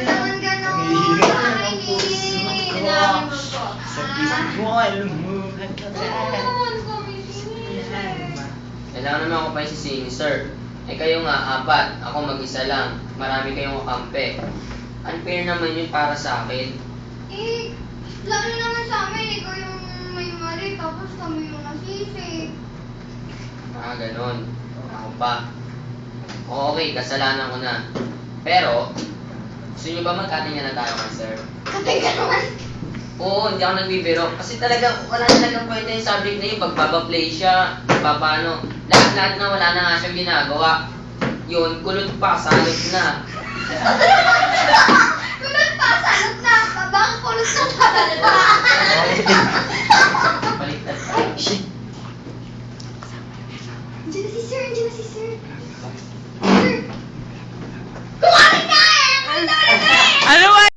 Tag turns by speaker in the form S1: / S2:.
S1: naman ganon.
S2: Hirap
S1: Ay,
S2: ng puso ko.
S1: dami mo po.
S2: Sa pisngon mo
S1: Ayun, komisyon.
S3: Kailangan naman ako pa isisingin, sir. Eh kayo nga, 4. Ako mag-isa lang. Marami kayong kakampi. Unfair naman yun para sa akin.
S1: Eh, lalo naman sa amin, ikaw yung may mali, tapos kami yung nasisi.
S3: Ganon. Ako pa. O, okay, kasalanan ko na. Pero, gusto nyo ba magkatinga na tayo kay sir?
S1: Katay ka naman.
S3: Oo, hindi ako nagbibiro. Kasi talaga, wala talagang kwenta yung subject na yun. Pagbabaplay siya, paano. Lahat-lahat na wala na nga siyang ginagawa. Yun, kulot pa, salot na.
S1: Kulot pa, salot na. Babang kulot na salot na.
S3: Baliktad pa.
S2: Shit!
S1: Andiyan na si sir, andiyan na si sir. Sir! Kumain na eh! Kumain na eh!
S4: Ano ba